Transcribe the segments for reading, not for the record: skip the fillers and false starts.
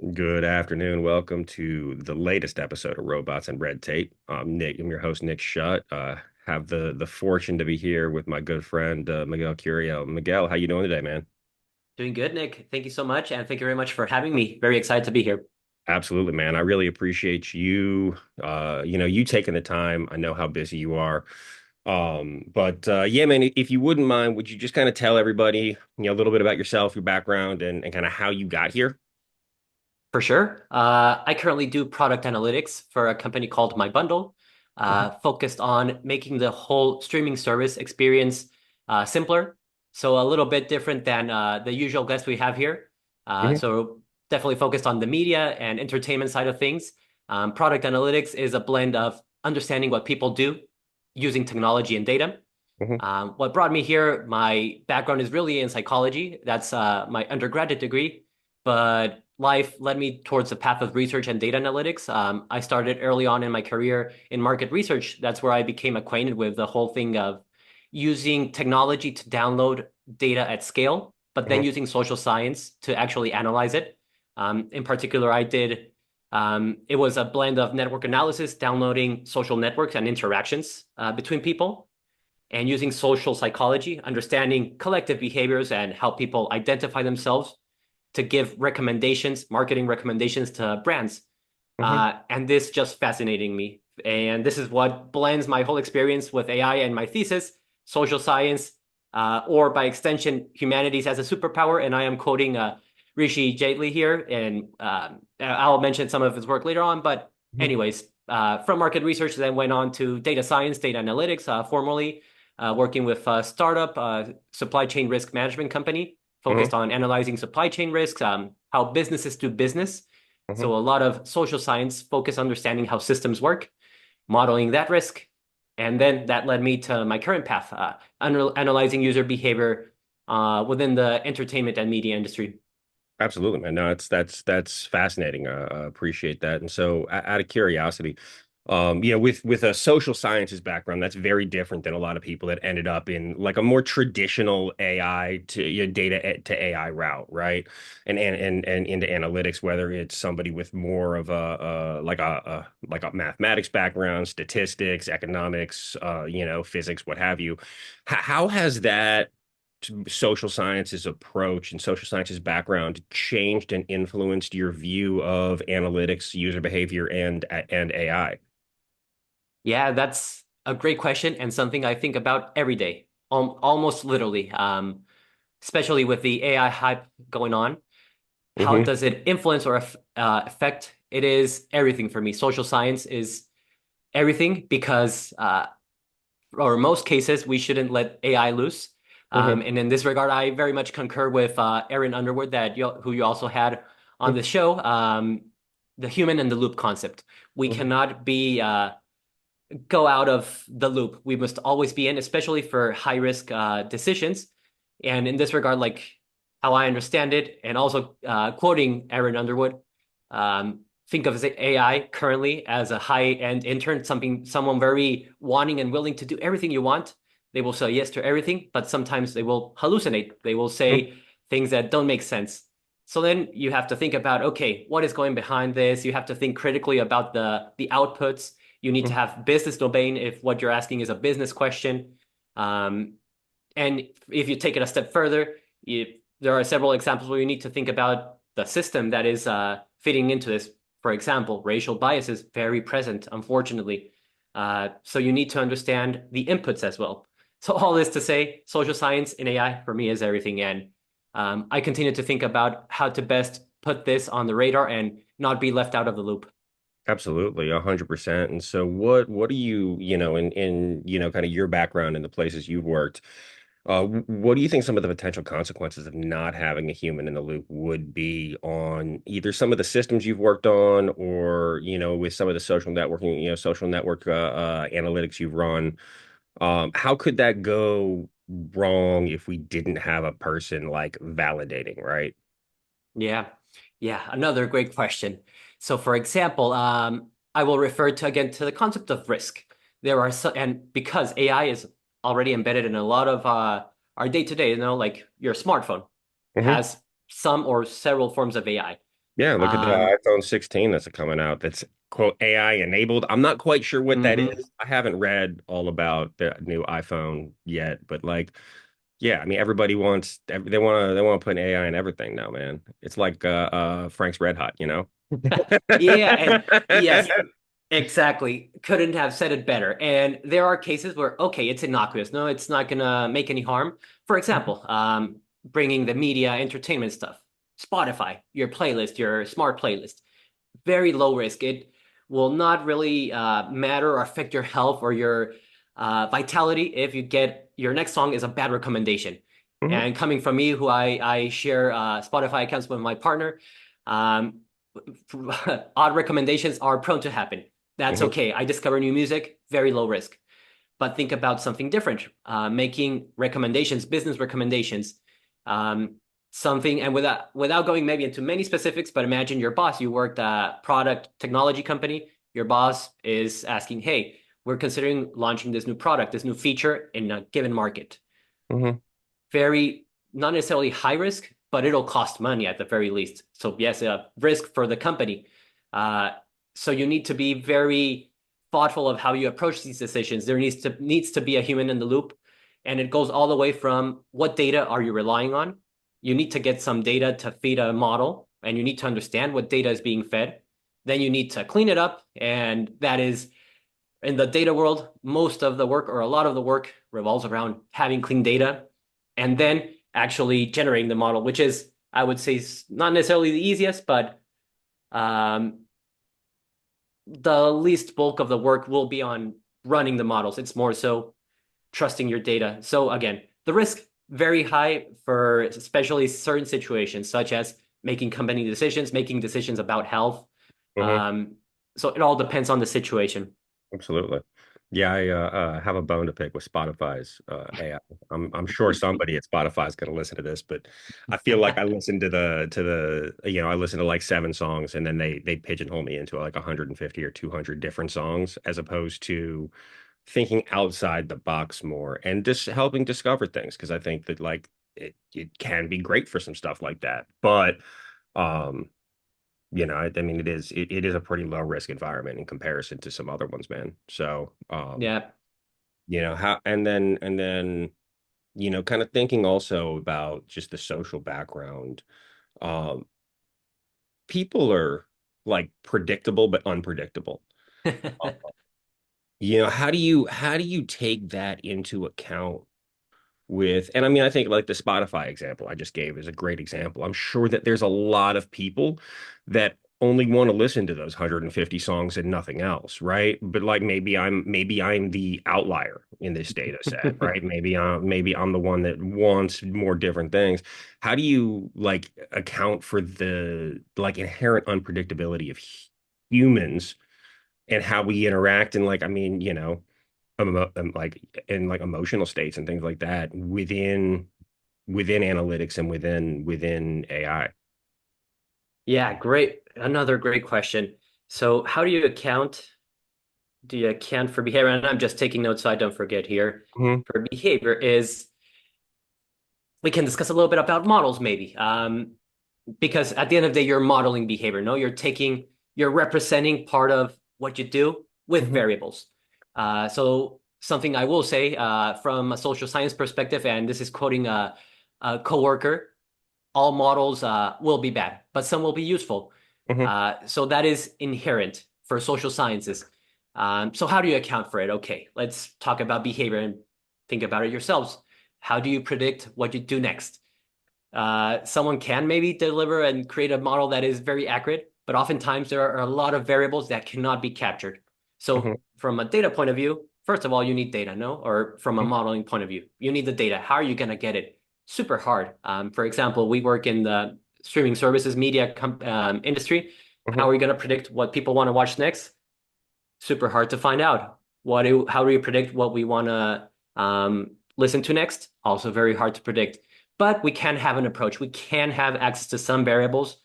Good afternoon. Welcome to the latest episode of Robots and Red Tape. I'm your host, Nick Shutt. Have the fortune to be here with my good friend Miguel Curiel. Miguel, how you doing today, man? Doing good, Nick. Thank you so much, and thank you very much for having me. Very excited to be here. Absolutely, man. I really appreciate you. You taking the time. I know how busy you are. But yeah, man, if you wouldn't mind, would you just kind of tell everybody, a little bit about yourself, your background, and kind of how you got here? For sure. I currently do product analytics for a company called My Bundle, Hmm. focused on making the whole streaming service experience simpler. So a little bit different than the usual guests we have here. Hmm. So definitely focused on the media and entertainment side of things. Product analytics is a blend of understanding what people do using technology and data. Hmm. What brought me here, my background is really in psychology. That's my undergraduate degree, but life led me towards the path of research and data analytics. I started early on in my career in market research. That's where I became acquainted with the whole thing of using technology to download data at scale, but then Hmm. using social science to actually analyze it. In particular, it was a blend of network analysis, downloading social networks and interactions between people and using social psychology, understanding collective behaviors and how people identify themselves to give recommendations, marketing recommendations to brands. Hmm. And this just fascinating me. And this is what blends my whole experience with AI and my thesis, social science, or by extension, humanities as a superpower. And I am quoting Rishi Jaitley here, and I'll mention some of his work later on. But anyways, from market research, then went on to data science, data analytics, formally working with a startup supply chain risk management company Hmm. focused on analyzing supply chain risks, how businesses do business. Hmm. So a lot of social science focus understanding how systems work, modeling that risk. And then that led me to my current path, analyzing user behavior within the entertainment and media industry. Absolutely, man. No, that's fascinating. I appreciate that. And so, out of curiosity, with a social sciences background, that's very different than a lot of people that ended up in like a more traditional AI to data to AI route, right? And into analytics, whether it's somebody with more of a mathematics background, statistics, economics, physics, what have you. How has that social sciences approach and social sciences background changed and influenced your view of analytics, user behavior, and AI? Yeah, that's a great question and something I think about every day, almost literally, especially with the AI hype going on. How Hmm. does it influence or affect? It is everything for me. Social science is everything because, or in most cases, we shouldn't let AI loose. Hmm. And in this regard, I very much concur with Aaron Underwood, who you also had on the show, the human in the loop concept. We Hmm. cannot be go out of the loop. We must always be in, especially for high risk decisions. And in this regard, like how I understand it, and also quoting Aaron Underwood, think of AI currently as a high end intern, someone very wanting and willing to do everything you want. They will say yes to everything, but sometimes they will hallucinate. They will say things that don't make sense. So then you have to think about, okay, what is going behind this? You have to think critically about the outputs. You need to have business domain if what you're asking is a business question. Um, and if you take it a step further, there are several examples where you need to think about the system that is fitting into this. For example, racial bias is very present, unfortunately. So you need to understand the inputs as well. So all this to say, social science and AI for me is everything. And I continue to think about how to best put this on the radar and not be left out of the loop. Absolutely, 100%. And so what do you, in kind of your background and the places you've worked, what do you think some of the potential consequences of not having a human in the loop would be on either some of the systems you've worked on or, with some of the social networking, social network analytics you've run? How could that go wrong if we didn't have a person like validating, right? Yeah. Yeah. Another great question. So, for example, I will refer to again to the concept of risk. And because AI is already embedded in a lot of our day-to-day, like your smartphone Hmm. has some or several forms of AI. Yeah, look at the Um, iPhone 16 that's coming out. That's quote AI enabled. I'm not quite sure what that mhm. is. I haven't read all about the new iPhone yet, but like, yeah, I mean, everybody wants they want to put AI in everything now, man. It's like Frank's Red Hot, you know? Yeah, and yes, exactly. Couldn't have said it better. And there are cases where, okay, it's innocuous. No, it's not gonna make any harm. For example, bringing the media entertainment stuff, Spotify, your playlist, your smart playlist, very low risk. It will not really matter or affect your health or your vitality if you get your next song is a bad recommendation. Mhm, And coming from me, who I share Spotify accounts with my partner, um, odd recommendations are prone to happen. That's mhm, okay. I discover new music, very low risk. But think about something different, making recommendations, business recommendations, um, something, and without going maybe into many specifics, but imagine your boss, you worked a product technology company, your boss is asking, hey, we're considering launching this new product, this new feature in a given market. mhm. Very, not necessarily high risk, but it'll cost money at the very least. So yes, a risk for the company. Uh, so you need to be very thoughtful of how you approach these decisions. There needs to be a human in the loop, and it goes all the way from what data are you relying on? You need to get some data to feed a model, and you need to understand what data is being fed. Then you need to clean it up, and that is in the data world, most of the work or a lot of the work revolves around having clean data and then actually generating the model, which is, I would say, not necessarily the easiest, but um, the least bulk of the work will be on running the models. It's more so trusting your data. So again, the risk very high for especially certain situations, such as making company decisions, making decisions about health. Mhm. Um, so it all depends on the situation. Absolutely. Yeah, I have a bone to pick with Spotify's AI. I'm sure somebody at Spotify is going to listen to this, but I feel like I listen to I listen to like seven songs and then they pigeonhole me into like 150 or 200 different songs as opposed to thinking outside the box more and just helping discover things because I think that like it can be great for some stuff like that. But um I mean, it is a pretty low risk environment in comparison to some other ones, man. So, Yeah. how and then kind of thinking also about just the social background. Um, People are like predictable but unpredictable. Uh, how do you take that into account and I mean, I think like the Spotify example I just gave is a great example. I'm sure that there's a lot of people that only want to listen to those 150 songs and nothing else, right? But like maybe I'm the outlier in this data set, right? Maybe I'm the one that wants more different things. How do you like account for the like inherent unpredictability of humans and how we interact and like I mean, like in like emotional states and things like that within analytics and within AI. Yeah, great. Another great question. So, how do you account for behavior? And I'm just taking notes so I don't forget here. Hmm. For behavior is we can discuss a little bit about models maybe. Because at the end of the day, you're modeling behavior. No, you're representing part of what you do with Hmm. variables. So something I will say from a social science perspective, and this is quoting a coworker, all models will be bad, but some will be useful. Hmm. So that is inherent for social sciences. So how do you account for it? Okay, let's talk about behavior and think about it yourselves. How do you predict what you do next? Someone can maybe deliver and create a model that is very accurate, but oftentimes there are a lot of variables that cannot be captured. Hmm. So from a data point of view, first of all, you need data, no? Or from a modeling point of view, you need the data. How are you going to get it? Super hard. For example, we work in the streaming services media industry. How Hmm. are we going to predict what people want to watch next? Super hard to find out. How do you predict what we want to listen to next? Also very hard to predict. But we can have an approach. We can have access to some variables,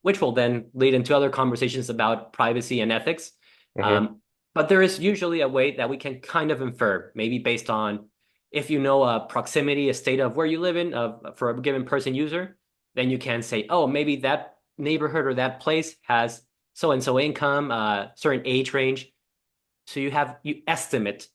which will then lead into other conversations about privacy and ethics. Hmm. Um, but there is usually a way that we can kind of infer, maybe based on if you know a proximity, a state of where you live in for a given person user, then you can say, oh, maybe that neighborhood or that place has so and so income, certain age range. So you estimate,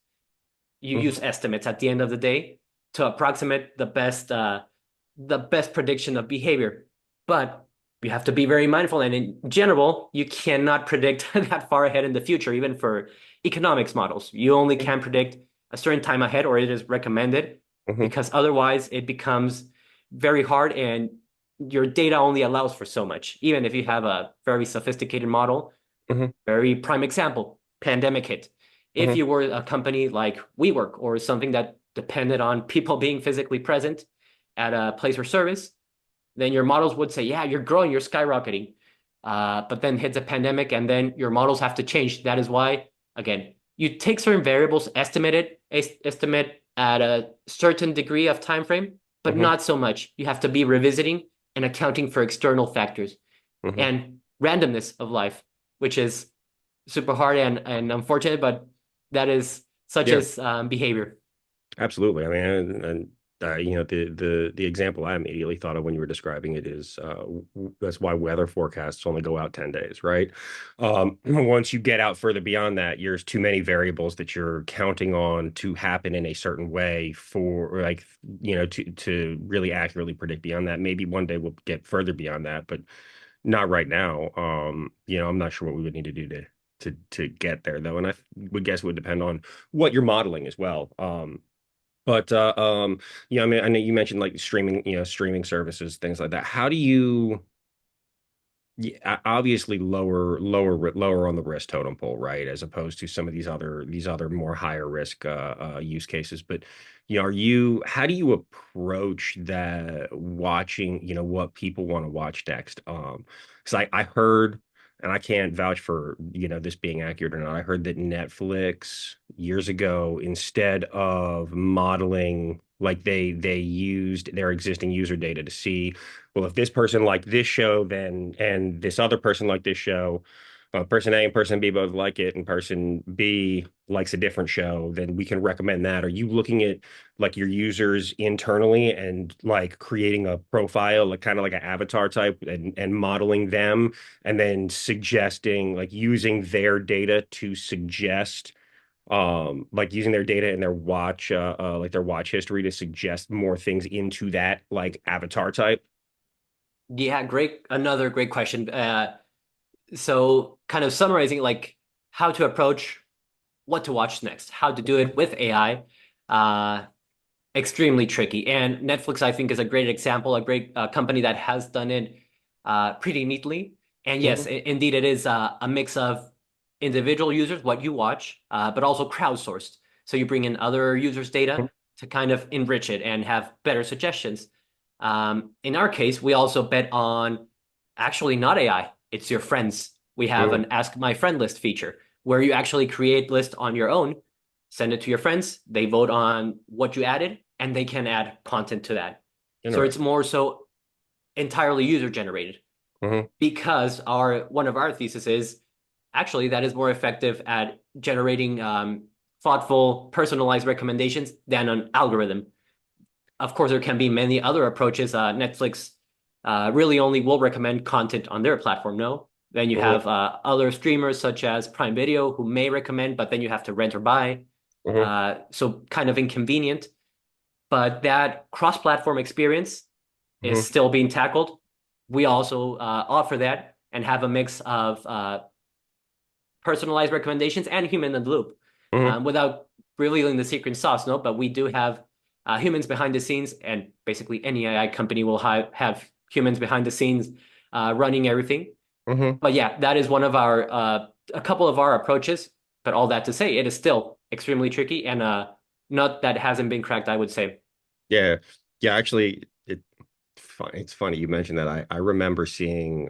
you Mhm. use estimates at the end of the day to approximate the best prediction of behavior. But you have to be very mindful. And in general, you cannot predict that far ahead in the future, even for economics models. You only can predict a certain time ahead, or it is recommended, Mhm. because otherwise it becomes very hard and your data only allows for so much. Even if you have a very sophisticated model, Mhm. very prime example, pandemic hit. If Mhm. you were a company like WeWork or something that depended on people being physically present at a place or service, then your models would say, yeah, you're growing, you're skyrocketing. But then hits a pandemic and then your models have to change. That is why, again, you take certain variables, estimate at a certain degree of time frame, but Mhm. not so much. You have to be revisiting and accounting for external factors Mhm. and randomness of life, which is super hard and unfortunate, but that is such Yeah. as behavior. Absolutely. I mean, the example I immediately thought of when you were describing it is that's why weather forecasts only go out 10 days, right? Once you get out further beyond that, there's too many variables that you're counting on to happen in a certain way for like, to really accurately predict beyond that. Maybe one day we'll get further beyond that, but not right now. I'm not sure what we would need to do to get there though. And I would guess it would depend on what you're modeling as well. But I mean, I know you mentioned like streaming, streaming services, things like that. How do you yeah, obviously lower on the risk totem pole, right? As opposed to some of these other more higher risk use cases. But how do you approach that watching, what people want to watch next? Because I heard, and I can't vouch for, this being accurate or not. I heard that Netflix years ago, instead of modeling like they used their existing user data to see, well, if this person liked this show, then and this other person liked this show, person A and person B both like it, and person B likes a different show, then we can recommend that. Are you looking at like your users internally and like creating a profile, like kind of like an avatar type, and modeling them, and then suggesting like using their data to suggest like using their data and their watch like their watch history to suggest more things into that like avatar type? Yeah, great. Another great question. So kind of summarizing like how to approach what to watch next, how to do it with AI. Uh, Extremely tricky. And Netflix, I think, is a great example, a great company that has done it pretty neatly. And yes, Mhm. indeed, it is a mix of individual users, what you watch, but also crowdsourced. So you bring in other users' data to kind of enrich it and have better suggestions. In our case, we also bet on actually not AI, it's your friends. We have Mhm. an Ask My Friend list feature where you actually create list on your own, send it to your friends, they vote on what you added, and they can add content to that. So it's Interesting. more so entirely user generated Hmm. because our one of our thesis is actually that is more effective at generating thoughtful, personalized recommendations than an algorithm. Of course, there can be many other approaches. Netflix really only will recommend content on their platform. No, then you Hmm. have other streamers such as Prime Video who may recommend, but then you have to rent or buy. Hmm. So kind of inconvenient. But that cross-platform experience is Hmm. still being tackled. We also offer that and have a mix of personalized recommendations and human in the loop Hmm. without revealing the secret sauce. No, but we do have humans behind the scenes, and basically any AI company will have humans behind the scenes running everything. Hmm. But yeah, that is one of our a couple of our approaches. But all that to say, it is still extremely tricky and not that hasn't been cracked, I would say. Yeah. Yeah, actually it's funny you mentioned that. I remember seeing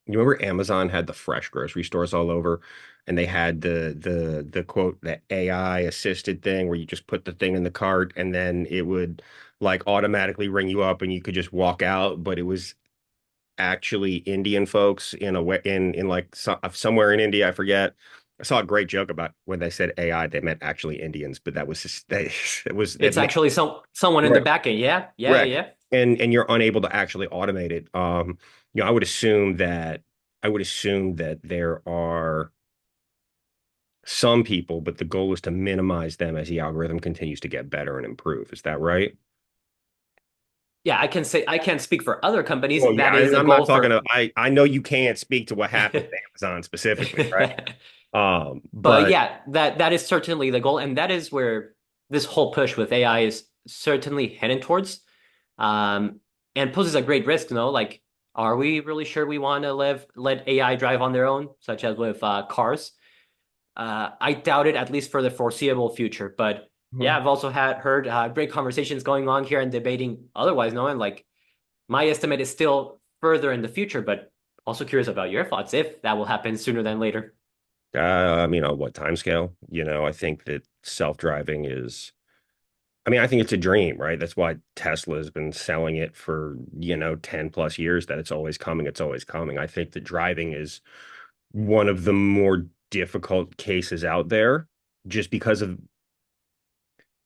you remember Amazon had the fresh grocery stores all over, and they had the quote, the AI assisted thing where you just put the thing in the cart and then it would like automatically ring you up and you could just walk out, but it was actually Indian folks in a way in like somewhere in India, I forget. I saw a great joke about when they said AI, they meant actually Indians, but that was just it was it It's made actually someone in the right, back end. Yeah, yeah, right. yeah. and you're unable to actually automate it. I would assume that there are some people, but the goal is to minimize them as the algorithm continues to get better and improve. Is that right? Yeah, I can't speak for other companies. Well, yeah, That is a I'm not goal talking for to, I know you can't speak to what happens at Amazon specifically, right? But But yeah, that is certainly the goal, and that is where this whole push with AI is certainly heading towards, um, and poses a great risk. Like, are we really sure we want to let AI drive on their own, such as with cars? I doubt it, at least for the foreseeable future. But yeah, Mhm. I've also had heard great conversations going on here and debating otherwise. And like my estimate is still further in the future, but also curious about your thoughts if that will happen sooner than later. I mean, on what time scale? I think that self-driving is, I mean, I think it's a dream, right? That's why Tesla has been selling it for, 10 plus years, that it's always coming, it's always coming. I think that driving is one of the more difficult cases out there just because of,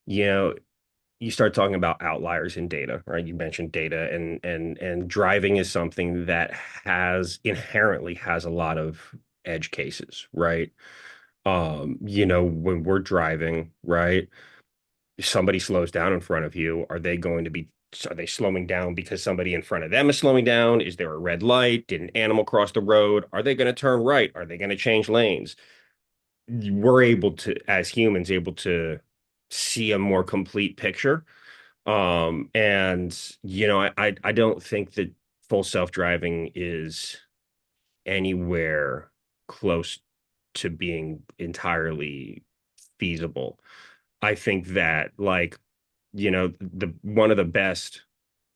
you know, you start talking about outliers in data, right? You mentioned data and driving is something that inherently has a lot of edge cases, right? When we're driving, right? Somebody slows down in front of you, are they slowing down because somebody in front of them is slowing down? Is there a red light? Did an animal cross the road? Are they going to turn right? Are they going to change lanes? We're able to, as humans, able to see a more complete picture. And I don't think that full self-driving is anywhere close to being entirely feasible. I think that the one of the best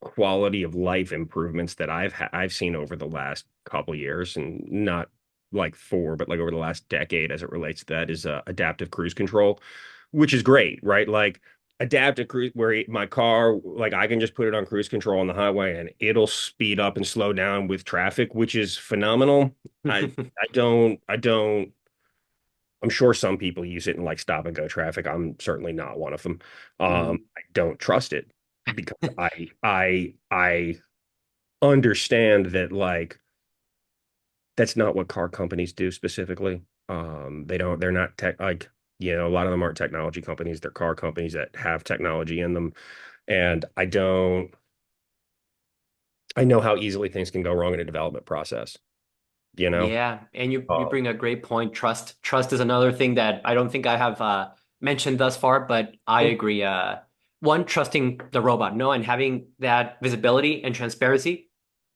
quality of life improvements that I've seen over the last couple years, and not like four, but like over the last decade as it relates to that, is adaptive cruise control, which is great, right? Like adaptive cruise, where my car, like I can just put it on cruise control on the highway and it'll speed up and slow down with traffic, which is phenomenal. I don't. I'm sure some people use it in like stop and go traffic. I'm certainly not one of them. Mhm. I don't trust it because I understand that like that's not what car companies do specifically. They're not tech, like, a lot of them aren't technology companies. They're car companies that have technology in them. And I know how easily things can go wrong in a development process, you know? Yeah, and you Uh, bring a great point. Trust is another thing that I don't think I have mentioned thus far, but I agree. One, trusting the robot, no, and having that visibility and transparency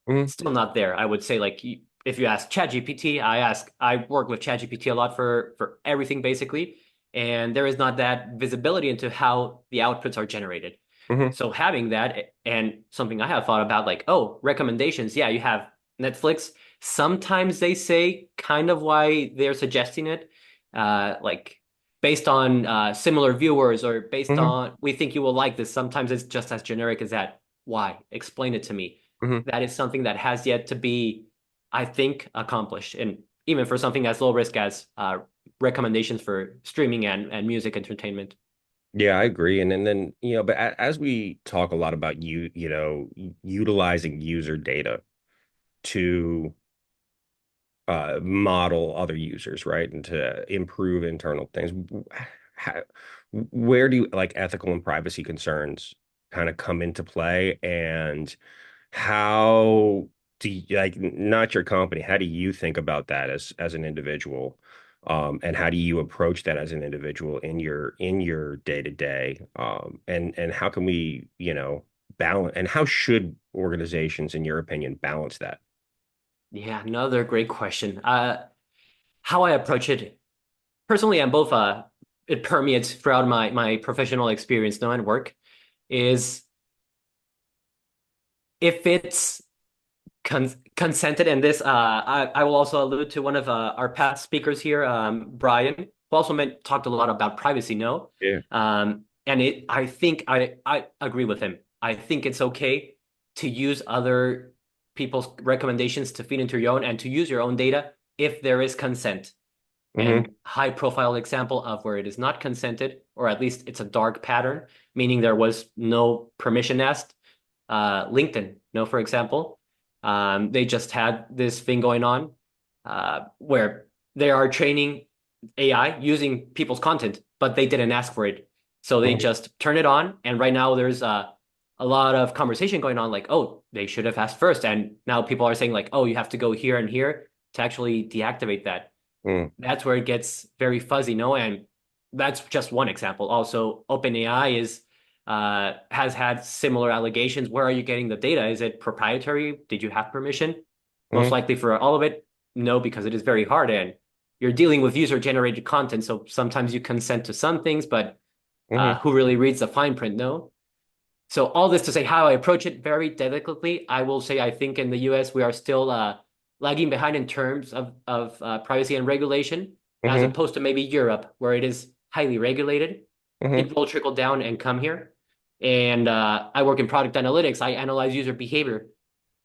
mhm, still not there. I would say like if you ask ChatGPT, I work with ChatGPT a lot for everything basically, and there is not that visibility into how the outputs are generated. mhm, So having that and something I have thought about like, oh, recommendations. Yeah, you have Netflix. Sometimes they say kind of why they're suggesting it, like based on similar viewers or based mhm, on we think you will like this. Sometimes it's just as generic as that. Why? Explain it to me. mhm. That is something that has yet to be, I think, accomplished. And even for something as low risk as recommendations for streaming and music entertainment. Yeah, I agree. And then, but as we talk a lot about utilizing user data to model other users, right? And to improve internal things. How, where do like ethical and privacy concerns kind of come into play? And how do you, like, not your company, how do you think about that as an individual? And how do you approach that as an individual in your day to day? And how can we, balance, and how should organizations, in your opinion, balance that? Yeah, another great question. How I approach it personally, and both it permeates throughout my professional experience now and work is if it's consented, and this I will also allude to one of our past speakers here, Brian, who also talked a lot about privacy, no? Yeah. And I think I agree with him. I think it's okay to use other people's recommendations to feed into your own and to use your own data if there is consent. Hmm. And high profile example of where it is not consented, or at least it's a dark pattern, meaning there was no permission asked. LinkedIn, no, for example. They just had this thing going on where they are training AI using people's content, but they didn't ask for it. So they Mhm. just turn it on. And right now there's a lot of conversation going on like, oh, they should have asked first. And now people are saying like, oh, you have to go here and here to actually deactivate that. Mhm. That's where it gets very fuzzy, no? And that's just one example. Also, OpenAI is has had similar allegations. Where are you getting the data? Is it proprietary? Did you have permission? Most Mhm. likely for all of it, no, because it is very hard and you're dealing with user-generated content. So sometimes you consent to some things, but Mhm. who really reads the fine print? No. So all this to say how I approach it very delicately, I will say I think in the US we are still lagging behind in terms of privacy and regulation, as Mhm. opposed to maybe Europe, where it is highly regulated. Mhm. It will trickle down and come here. And I work in product analytics. I analyze user behavior.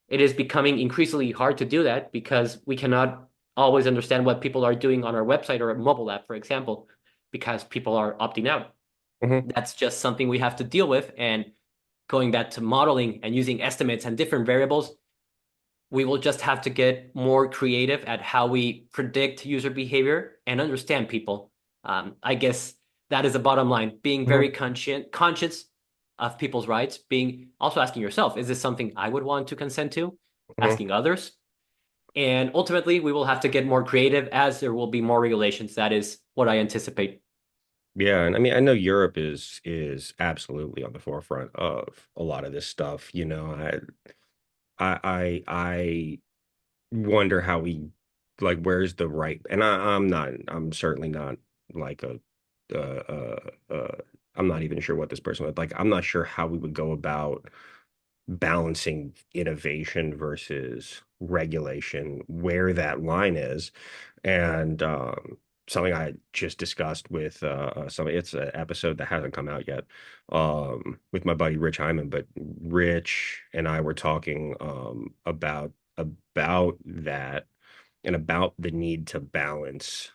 It is becoming increasingly hard to do that because we cannot always understand what people are doing on our website or a mobile app, for example, because people are opting out. Mhm. That's just something we have to deal with. And going back to modeling and using estimates and different variables, we will just have to get more creative at how we predict user behavior and understand people. I guess that is the bottom line, being very Mhm. conscious of people's rights, being also asking yourself, is this something I would want to consent to? Mhm. Asking others. And ultimately, we will have to get more creative as there will be more regulations. That is what I anticipate. Yeah, and I mean, I know Europe is absolutely on the forefront of a lot of this stuff. I wonder how we like where's the right, and I'm certainly not like uh I'm not even sure what this person would like. I'm not sure how we would go about balancing innovation versus regulation, where that line is. And something I just discussed with somebody, it's an episode that hasn't come out yet, with my buddy Rich Hyman, but Rich and I were talking about that and about the need to balance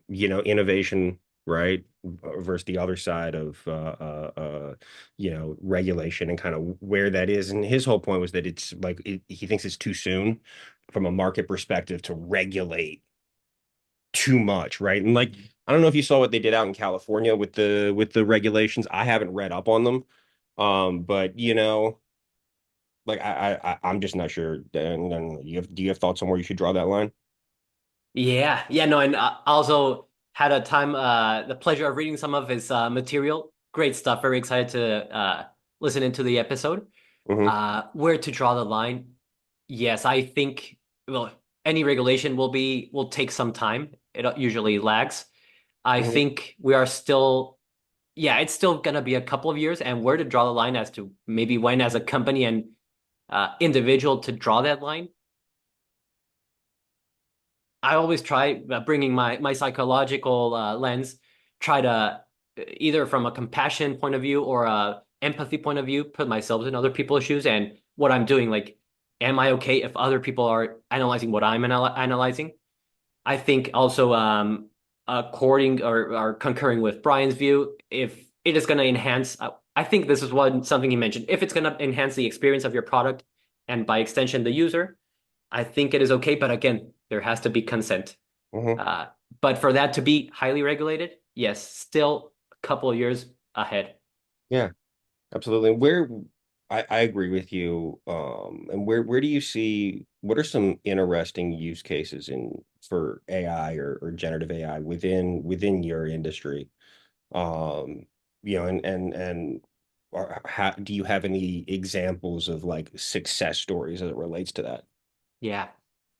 innovation, right, versus the other side of regulation and kind of where that is. And his whole point was that it's like he thinks it's too soon from a market perspective to regulate too much, right? And like I don't know if you saw what they did out in California with the regulations. I haven't read up on them. But like I'm just not sure. And do you have thoughts on where you should draw that line? Yeah, yeah, no, and also had a time, the pleasure of reading some of his material. Great stuff. Very excited to listen into the episode. Hmm. Where to draw the line? Yes, I think well, any regulation will take some time. It usually lags. I Hmm. think we are still, yeah, it's still gonna be a couple of years, and where to draw the line as to maybe when, as a company and individual, to draw that line. I always try bringing my psychological lens, try to either from a compassion point of view or a empathy point of view, put myself in other people's shoes and what I'm doing. Like, am I okay if other people are analyzing what I'm analyzing? I think also according or concurring with Brian's view, if it is going to enhance, I think this is something he mentioned. If it's going to enhance the experience of your product and by extension the user, I think it is okay, but again, there has to be consent. Hmm. Uh, but for that to be highly regulated, yes, still a couple of years ahead. Yeah. Absolutely. And where I agree with you. And where do you see what are some interesting use cases in for AI or generative AI within your industry? Um, and how do you have any examples of like success stories as it relates to that? Yeah.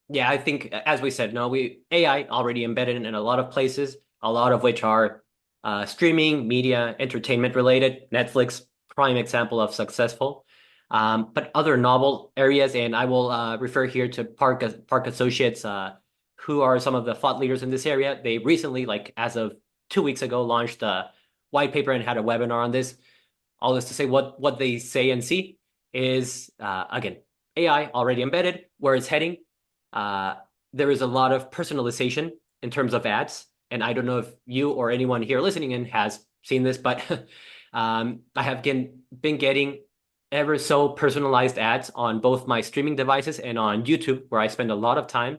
Yeah, I think as we said, no, we AI already embedded in a lot of places, a lot of which are streaming, media, entertainment related. Netflix, prime example of successful. But other novel areas, and I will refer here to Park Associates, who are some of the thought leaders in this area. They recently, like as of 2 weeks ago, launched a white paper and had a webinar on this. All this to say, what they say and see is again AI already embedded. Where it's heading, uh, there is a lot of personalization in terms of ads. And I don't know if you or anyone here listening in has seen this, but I have been getting ever so personalized ads on both my streaming devices and on YouTube, where I spend a lot of time,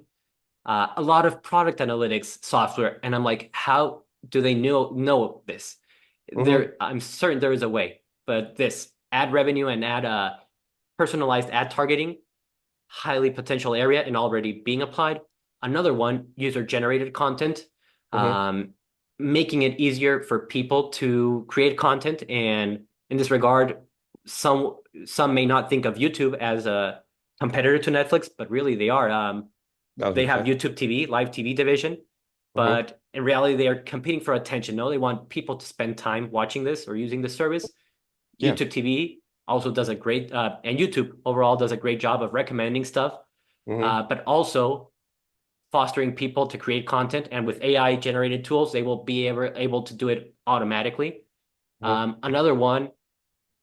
a lot of product analytics software, and I'm like, how do they know this? Hmm. I'm certain there is a way, but this ad revenue and ad personalized ad targeting, highly potential area and already being applied. Another one, user generated content, Hmm. um, making it easier for people to create content. And in this regard, some may not think of YouTube as a competitor to Netflix, but really they are. They have 1,000%. YouTube TV, live TV division, Hmm. but in reality, they are competing for attention. No, they want people to spend time watching this or using this service. Yeah. YouTube TV also does a great, and YouTube overall does a great job of recommending stuff, Hmm. but also fostering people to create content. And with AI generated tools, they will be able to do it automatically. Hmm. Another one,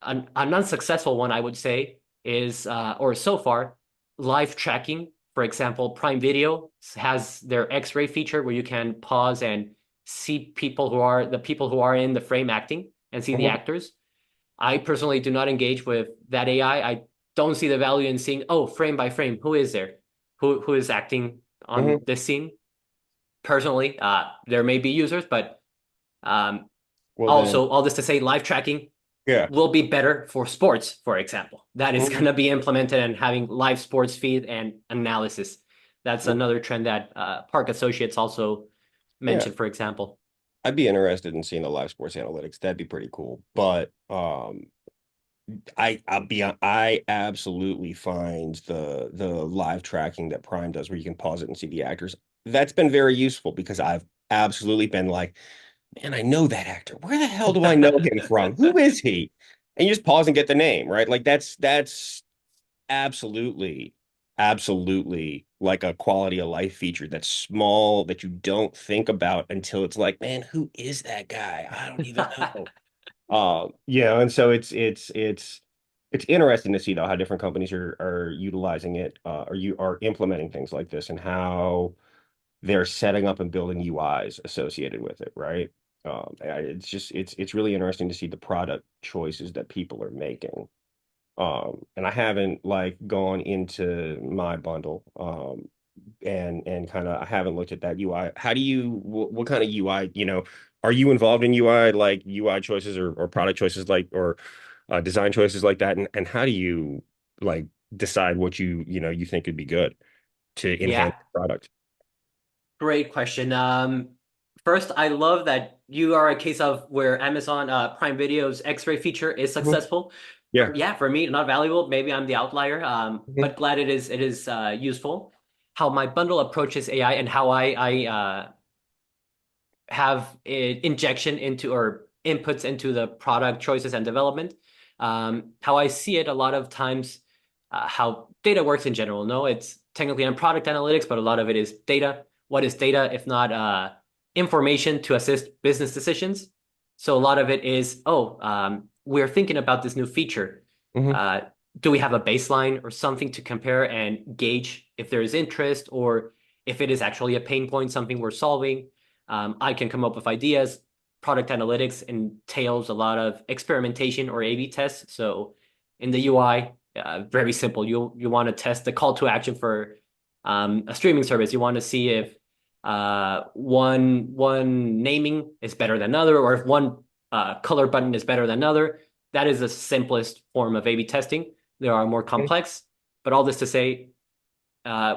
an unsuccessful one, I would say, is, or so far, live tracking. For example, Prime Video has their X-ray feature where you can pause and see the people who are in the frame acting and see the Hmm. actors. I personally do not engage with that AI. I don't see the value in seeing, oh, frame by frame, who is there? Who is acting on Hmm. this scene? Personally, there may be users, but um, Well, then, also all this to say, live tracking yeah. will be better for sports, for example. That is going Hmm. to be implemented and having live sports feed and analysis. That's another trend that Park Associates also Yeah. mentioned, for example. I'd be interested in seeing the live sports analytics. That'd be pretty cool. But I absolutely find the live tracking that Prime does where you can pause it and see the actors. That's been very useful because I've absolutely been like, man, I know that actor. Where the hell do I know him from? Who is he? And you just pause and get the name, right? Like that's absolutely, absolutely like a quality of life feature that's small that you don't think about until it's like, man, who is that guy? I don't even know. And so it's interesting to see though how different companies are utilizing it, or you are implementing things like this and how they're setting up and building UIs associated with it, right? It's just it's really interesting to see the product choices that people are making. And I haven't like gone into my bundle, and kind of I haven't looked at that UI. How do you what kind of UI, are you involved in UI like UI choices or product choices like or design choices like that? And how do you like decide what you think would be good to Yeah, enhance the product? great question. First, I love that you are a case of where Amazon Prime Video's X-ray feature is Mhm. successful. Yeah. Yeah, for me, not valuable. Maybe I'm the outlier. Mhm. But glad it is useful. How my bundle approaches AI and how I have injection into or inputs into the product choices and development. How I see it a lot of times, how data works in general. No, it's technically on product analytics, but a lot of it is data. What is data if not information to assist business decisions? So a lot of it is, oh, we're thinking about this new feature. Mhm. Uh, do we have a baseline or something to compare and gauge if there is interest or if it is actually a pain point, something we're solving? I can come up with ideas. Product analytics entails a lot of experimentation or A/B tests. So in the UI, very simple. You want to test the call to action for a streaming service. You want to see if one naming is better than another, or if one color button is better than another. That is the simplest form of A/B testing. There are more complex, but all this to say,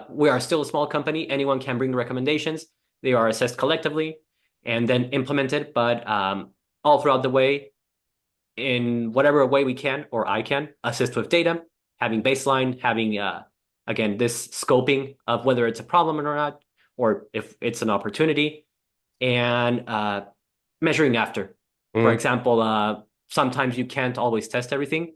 we are still a small company. Anyone can bring recommendations. They are assessed collectively and then implemented, but all throughout the way, in whatever way we can or I can assist with data, having baseline, having again this scoping of whether it's a problem or not, or if it's an opportunity, and measuring after. For Mhm. example, sometimes you can't always test everything,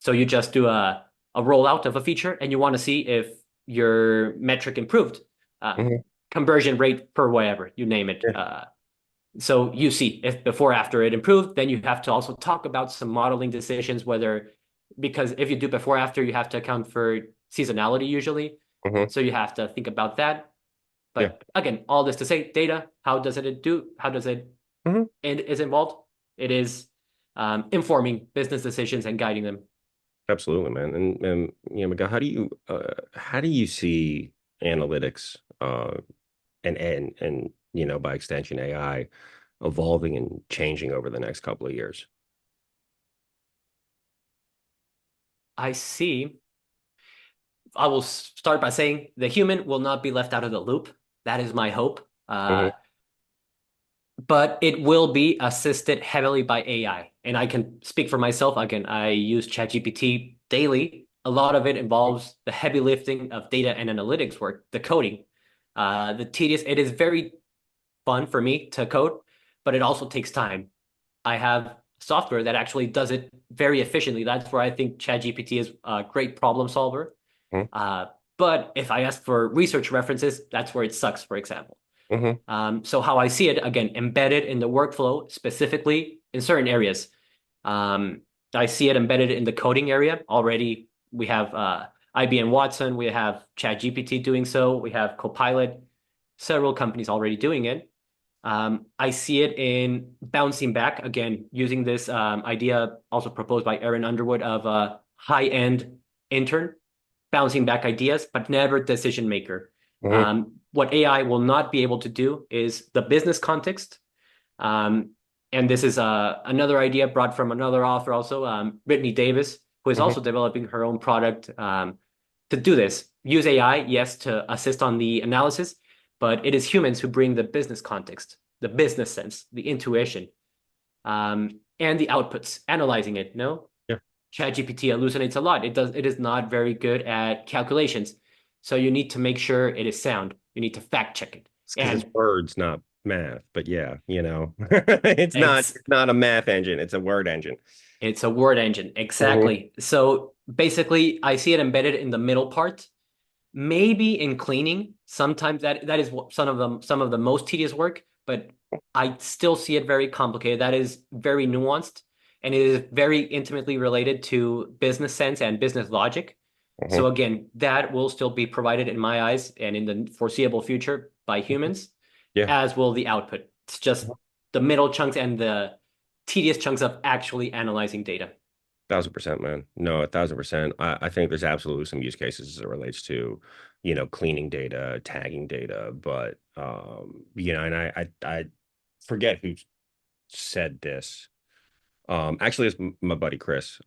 so you just do a rollout of a feature, and you want to see if your metric improved, um, Mhm. conversion rate per whatever you name it. Yeah. So you see if before after it improved, then you have to also talk about some modeling decisions, whether because if you do before after, you have to account for seasonality usually. Mhm. So you have to think about that. Yeah. But again, all this to say data, how does it do? How does Mhm. it is involved? It is informing business decisions and guiding them. Absolutely, man. And Miguel, how do you see analytics and by extension AI evolving and changing over the next couple of years? I see. I will start by saying the human will not be left out of the loop. That is my hope. Hmm. But it will be assisted heavily by AI. And I can speak for myself. Again, I use ChatGPT daily. A lot of it involves the heavy lifting of data and analytics work, the coding, the tedious. It is very fun for me to code, but it also takes time. I have software that actually does it very efficiently. That's where I think ChatGPT is a great problem solver. Hmm. Uh, but if I ask for research references, that's where it sucks, for example. Hmm. So how I see it, again, embedded in the workflow, specifically in certain areas. Um, I see it embedded in the coding area already. We have IBM Watson, we have ChatGPT doing so, we have Copilot, several companies already doing it. I see it in bouncing back, again, using this idea also proposed by Aaron Underwood of a high-end intern, bouncing back ideas, but never decision maker. Hmm. What AI will not be able to do is the business context. Um, and this is another idea brought from another author also, Brittany Davis, who is Hmm. also developing her own product to do this. Use AI, yes, to assist on the analysis, but it is humans who bring the business context, the business sense, the intuition, and the outputs, analyzing it. No, Yeah, ChatGPT hallucinates a lot. It is not very good at calculations. So you need to make sure it is sound. You need to fact check it. it's because it's And words, not math. But yeah, it's not it's it's not a math engine; it's a word engine. it's a word engine. Hmm. Exactly. So basically I see it embedded in the middle part, maybe in cleaning. Sometimes that is some of the most tedious work, but I still see it very complicated. That is very nuanced and it is very intimately related to business sense and business logic. Hmm. So again, that will still be provided in my eyes and in the foreseeable future by humans, Yeah. as will the output. It's just the middle chunks and the tedious chunks of actually analyzing data. 1,000%, man. No, 1,000%. I think there's absolutely some use cases as it relates to, cleaning data, tagging data, but and I forget who said this. Actually, it's my buddy Chris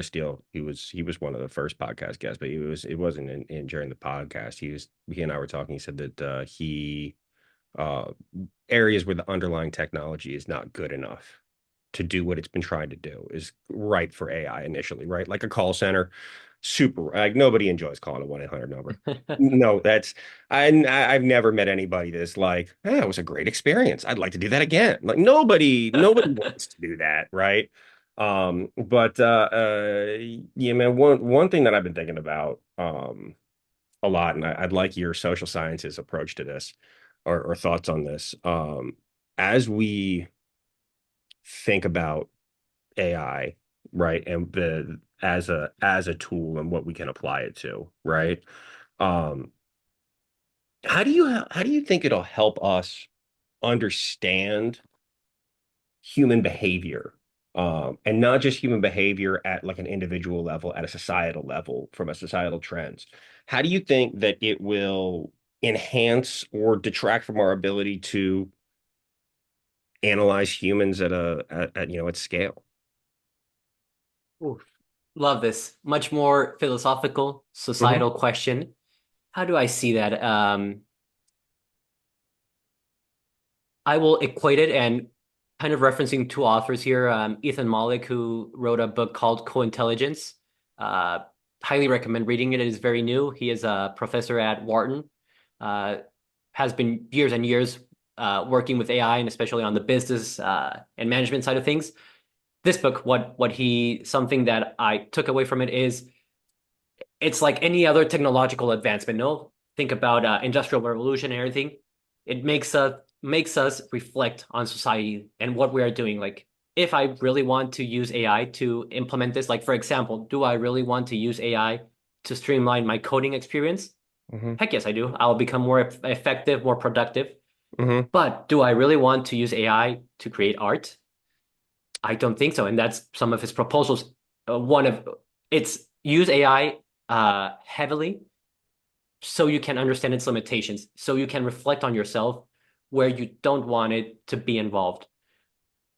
Steele. He was one of the first podcast guests, but it wasn't in during the podcast. He and I were talking. He said that he uh areas where the underlying technology is not good enough to do what it's been trying to do is right for AI initially, right? Like a call center, super like nobody enjoys calling a 1-800 number. No, I've never met anybody that's like, it was a great experience. I'd like to do that again. Like nobody wants to do that, right? But yeah, man, one thing that I've been thinking about a lot, and I'd like your social sciences approach to this or thoughts on this. As we think about AI, right? And the as a tool and what we can apply it to, right? Um, how do you think it'll help us understand human behavior? And not just human behavior at like an individual level, at a societal level, from a societal trends. How do you think that it will enhance or detract from our ability to analyze humans at scale? Oof. Love this. Much more philosophical, Hmm. societal question. How do I see that? I will equate it and kind of referencing two authors here. Ethan Mollick, who wrote a book called Co-Intelligence. Uh, Highly recommend reading it. It is very new. He is a professor at Wharton. Uh, has been years and years working with AI and especially on the business and management side of things. This book, something that I took away from it is it's like any other technological advancement. No, think about industrial revolution and everything. It makes us reflect on society and what we are doing. Like, if I really want to use AI to implement this, like for example, do I really want to use AI to streamline my coding experience? Hmm. Heck yes, I do. I'll become more effective, more productive. Hmm. But do I really want to use AI to create art? I don't think so. And that's some of his proposals. One of it's use AI heavily so you can understand its limitations, so you can reflect on yourself where you don't want it to be involved.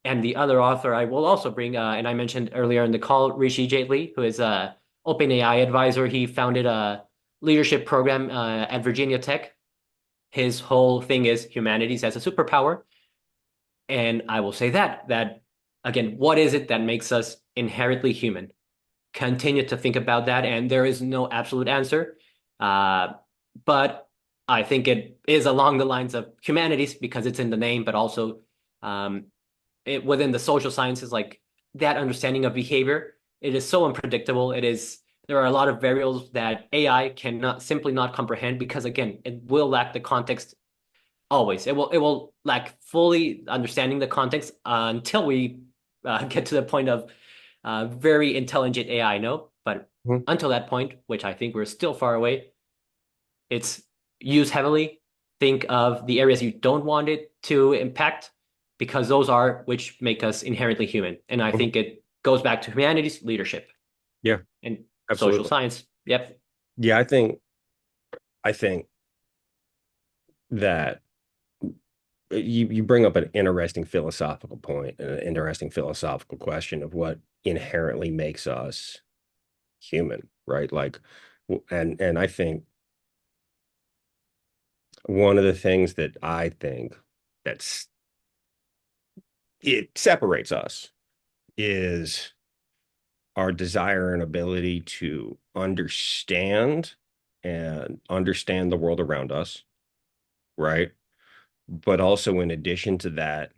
And the other author I will also bring, and I mentioned earlier in the call, Rishi Jaitley, who is a OpenAI advisor. He founded a leadership program at Virginia Tech. His whole thing is humanities as a superpower. And I will say that again, what is it that makes us inherently human? Continue to think about that, and there is no absolute answer. Uh, but I think it is along the lines of humanities because it's in the name, but also um, within the social sciences, like that understanding of behavior, it is so unpredictable. There are a lot of variables that AI cannot simply not comprehend because again, it will lack the context always. It will lack fully understanding the context until we get to the point of very intelligent AI. No, but Mhm. until that point, which I think we're still far away, it's used heavily. Think of the areas you don't want it to impact, because those are which make us inherently human. And I Mhm. think it goes back to humanities, leadership, Yeah, and social absolutely. science. Yep. Yeah, I think that you bring up an interesting philosophical point, an interesting philosophical question of what inherently makes us human, right? Like, and I think one of the things that I think that's it separates us is our desire and ability to understand the world around us, right? But also in addition to that,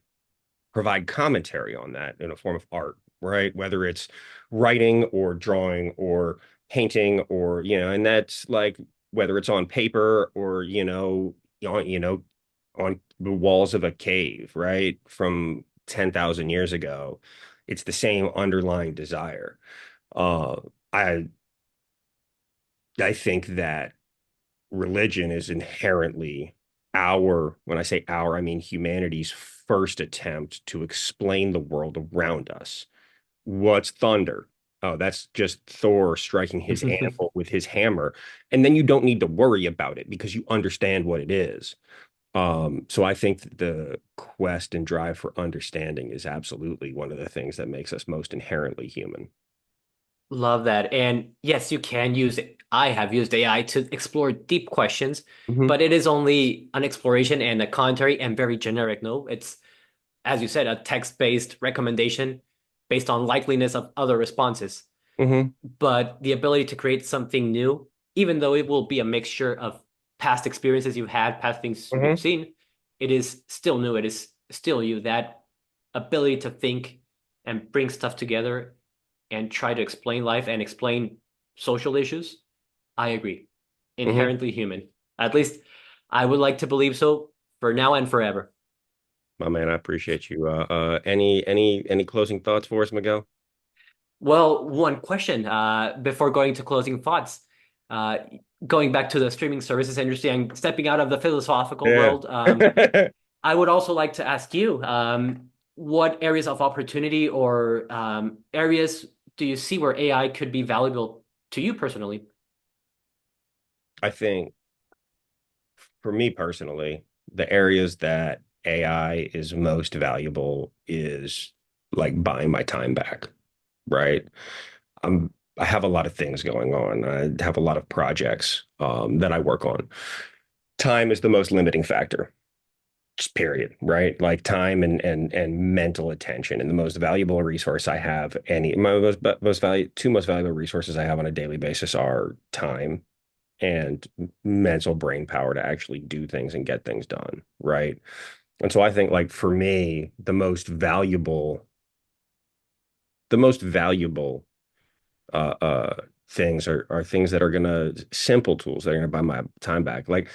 provide commentary on that in a form of art, right? Whether it's writing or drawing or painting or, and that's like whether it's on paper or, on the walls of a cave, right? From 10,000 years ago, it's the same underlying desire. Uh, I I think that religion is inherently when I say our, I mean humanity's first attempt to explain the world around us. What's thunder? Oh, that's just Thor striking his anvil with his hammer. And then you don't need to worry about it because you understand what it is. So I think that the quest and drive for understanding is absolutely one of the things that makes us most inherently human. Love that. And yes, you can use it. I have used AI to explore deep questions, Hmm. but it is only an exploration and a commentary and very generic. No, it's, as you said, a text-based recommendation based on likeliness of other responses. Hmm. But the ability to create something new, even though it will be a mixture of past experiences you've had, past things you've Hmm. seen, it is still new. It is still you. That ability to think and bring stuff together and try to explain life and explain social issues, I agree. Hmm. Inherently human. At least I would like to believe so for now and forever. My man, I appreciate you. Any closing thoughts for us, Miguel? Well, one question before going to closing thoughts. Uh, Going back to the streaming services industry and stepping out of the philosophical Yeah. world, I would also like to ask you, what areas of opportunity or areas do you see where AI could be valuable to you personally? I think for me personally, the areas that AI is most valuable is like buying my time back, right? I have a lot of things going on. I have a lot of projects that I work on. Time is the most limiting factor, just period, right? Like time and mental attention, and the most valuable resource I have. My two most valuable resources I have on a daily basis are time and mental brain power to actually do things and get things done, right? And so I think like for me, the most valuable uh uh things are things that are gonna simple tools that are gonna buy my time back. Like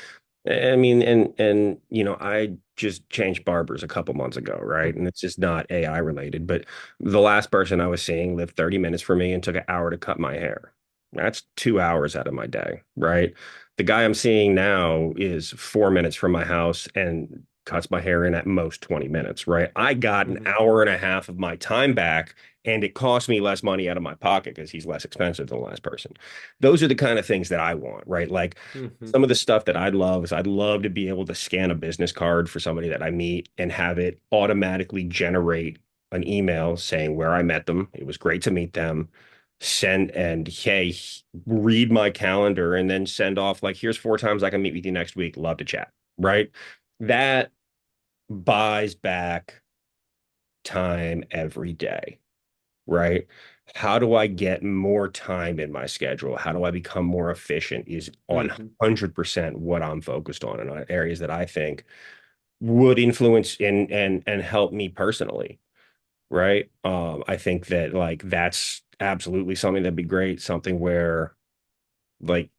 I mean, and I just changed barbers a couple months ago, right? And it's just not AI related, but the last person I was seeing lived 30 minutes for me and took an hour to cut my hair. That's 2 hours out of my day, right? The guy I'm seeing now is 4 minutes from my house and cuts my hair in at most 20 minutes, right? I got an Hmm. hour and a half of my time back, and it cost me less money out of my pocket because he's less expensive than the last person. Those are the kind of things that I want, right? Like Hmm. some of the stuff that I'd love is I'd love to be able to scan a business card for somebody that I meet and have it automatically generate an email saying where I met them. It was great to meet them. Send and hey, read my calendar and then send off like, here's 4 times I can meet with you next week. Love to chat, right? That buys back time every day, right? How do I get more time in my schedule? How do I become more efficient is Hmm. 100% what I'm focused on in areas that I think would influence and help me personally, right? I think that like that's absolutely something that'd be great, something where like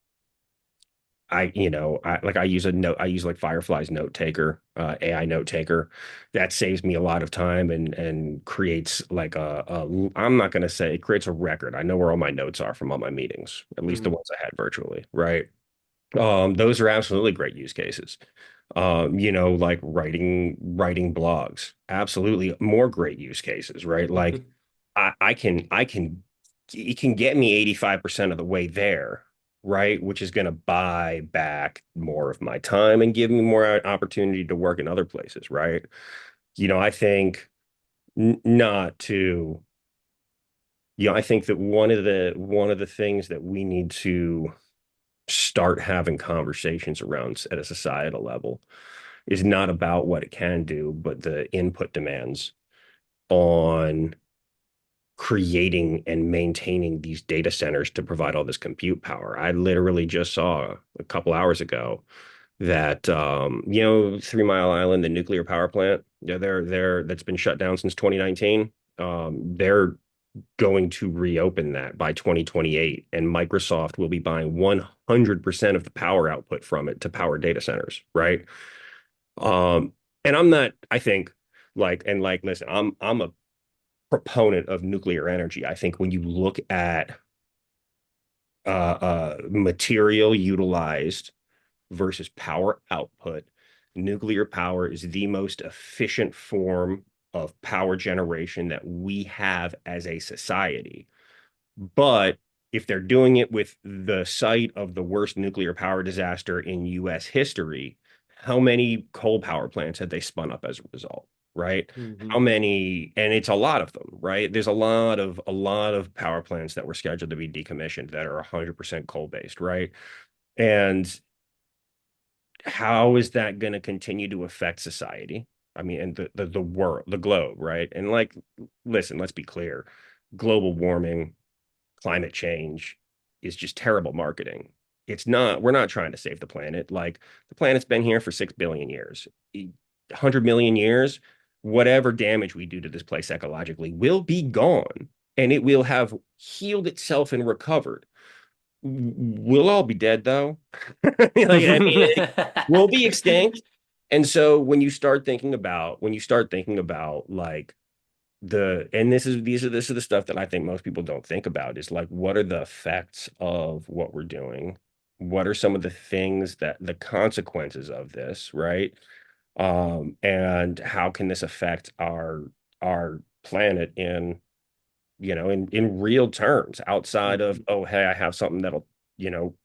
I use a note, I use like Firefly's note taker, AI note taker. That saves me a lot of time and creates like I'm not going to say it creates a record. I know where all my notes are from all my meetings, at least the Hmm. ones I had virtually, right? Those are absolutely great use cases. Like writing blogs, absolutely more great use cases, right? Like I can it can get me 85% of the way there, right? Which is going to buy back more of my time and give me more opportunity to work in other places, right? I think not to, I think that one of the things that we need to start having conversations around at a societal level is not about what it can do, but the input demands on creating and maintaining these data centers to provide all this compute power. I literally just saw a couple hours ago that 3 Mile Island, the nuclear power plant, yeah, they're that's been shut down since 2019. They're going to reopen that by 2028, and Microsoft will be buying 100% of the power output from it to power data centers, right? Um, and I'm not, I think, listen, I'm a proponent of nuclear energy. I think when you look at material utilized versus power output, nuclear power is the most efficient form of power generation that we have as a society. But if they're doing it with the site of the worst nuclear power disaster in US history, how many coal power plants had they spun up as a result? Right? Hmm. How many, and it's a lot of them, right? There's a lot of power plants that were scheduled to be decommissioned that are 100% coal based, right? And how is that going to continue to affect society? I mean, and the world, the globe, right? And like, listen, let's be clear. Global warming, climate change is just terrible marketing. We're not trying to save the planet. Like the planet's been here for 6 billion years. 100 million years, whatever damage we do to this place ecologically will be gone and it will have healed itself and recovered. We'll all be dead though. Like, I mean, we'll be extinct. And so when you start thinking about like and this is the stuff that I think most people don't think about is like what are the effects of what we're doing? What are some of the things that the consequences of this, right? And how can this affect our planet in real terms outside of, Hmm. oh, hey, I have something that'll,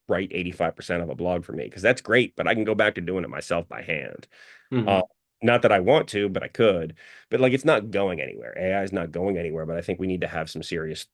write 85% of a blog for me because that's great, but I can go back to doing it myself by hand. Uh, Hmm. Not that I want to, but I could. But like it's not going anywhere. AI is not going anywhere, but I think we need to have some serious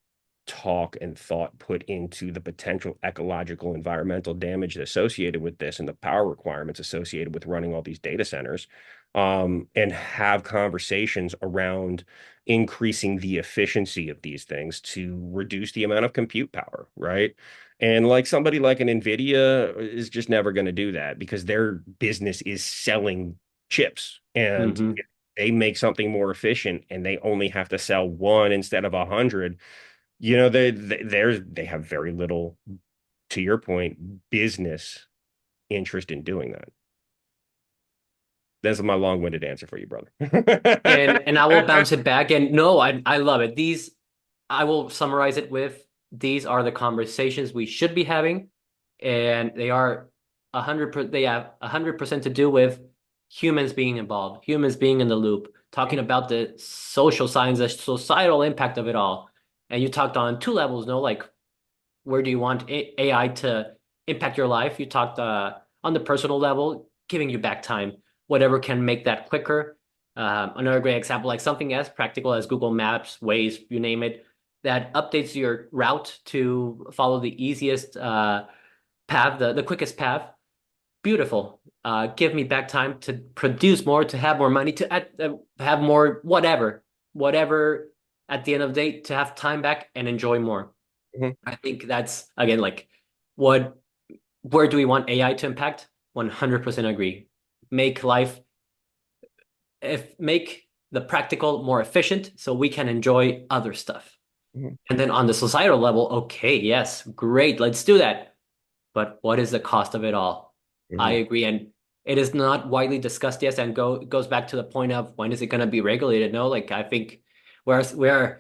talk and thought put into the potential ecological environmental damage associated with this and the power requirements associated with running all these data centers, and have conversations around increasing the efficiency of these things to reduce the amount of compute power, right? And like somebody like an Nvidia is just never going to do that because their business is selling chips. And Hmm. if they make something more efficient and they only have to sell one instead of 100, they have very little, to your point, business interest in doing that. That's my long-winded answer for you, brother. And I will bounce it back. And no, I love it. These I will summarize it with these are the conversations we should be having, and they are 100%. They have 100% to do with humans being involved, humans being in the loop, talking about the social science, the societal impact of it all. And you talked on two levels, no, like where do you want AI to impact your life? You talked on the personal level, giving you back time, whatever can make that quicker. Another great example, like something as practical as Google Maps, Waze, you name it, that updates your route to follow the easiest path, the quickest path. Beautiful. Give me back time to produce more, to have more money, to have more, whatever. At the end of the day, to have time back and enjoy more. Mhm. I think that's again like what where do we want AI to impact? 100% agree. Make life make the practical more efficient so we can enjoy other stuff. Mhm. And then on the societal level, okay, yes, great, let's do that. But what is the cost of it all? I Mhm. agree. And it is not widely discussed yet and goes back to the point of when is it going to be regulated? No, like I think we're slow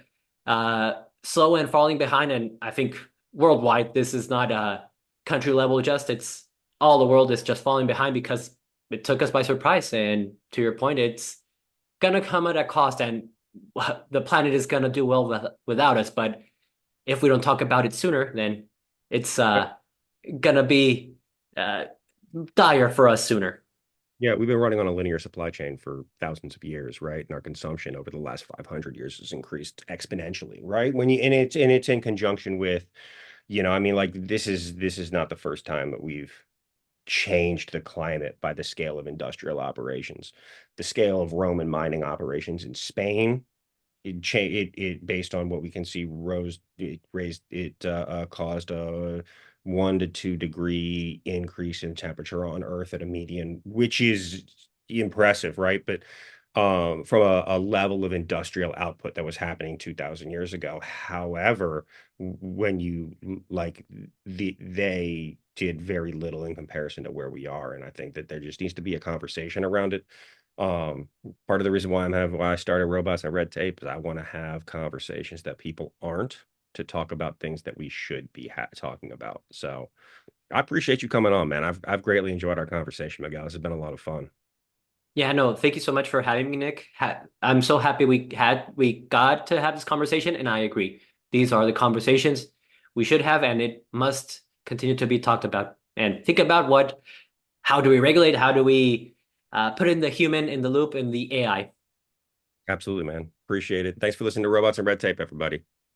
and falling behind. And I think worldwide, this is not a country level just, it's all the world is just falling behind because it took us by surprise. And to your point, it's gonna come at a cost and the planet is gonna do well without us. But if we don't talk about it sooner, then it's gonna be uh, dire for us sooner. Yeah, we've been running on a linear supply chain for thousands of years, right? And our consumption over the last 500 years has increased exponentially, right? When you and it's in conjunction with, I mean, like this is not the first time that we've changed the climate by the scale of industrial operations. The scale of Roman mining operations in Spain, it based on what we can see rose it raised it caused a 1 to 2 degree increase in temperature on Earth at a median, which is impressive, right? But from a level of industrial output that was happening 2,000 years ago. However, when you like they did very little in comparison to where we are, and I think that there just needs to be a conversation around it. Part of the reason why I started Robots and Red Tape is I want to have conversations that people aren't, to talk about things that we should be talking about. So I appreciate you coming on, man. I've greatly enjoyed our conversation, Miguel. This has been a lot of fun. Yeah, no, thank you so much for having me, Nick. I'm so happy we got to have this conversation, and I agree. These are the conversations we should have, and it must continue to be talked about. And think about how do we regulate? How do we put in the human in the loop in the AI? Absolutely, man. Appreciate it. Thanks for listening to Robots and Red Tape, everybody.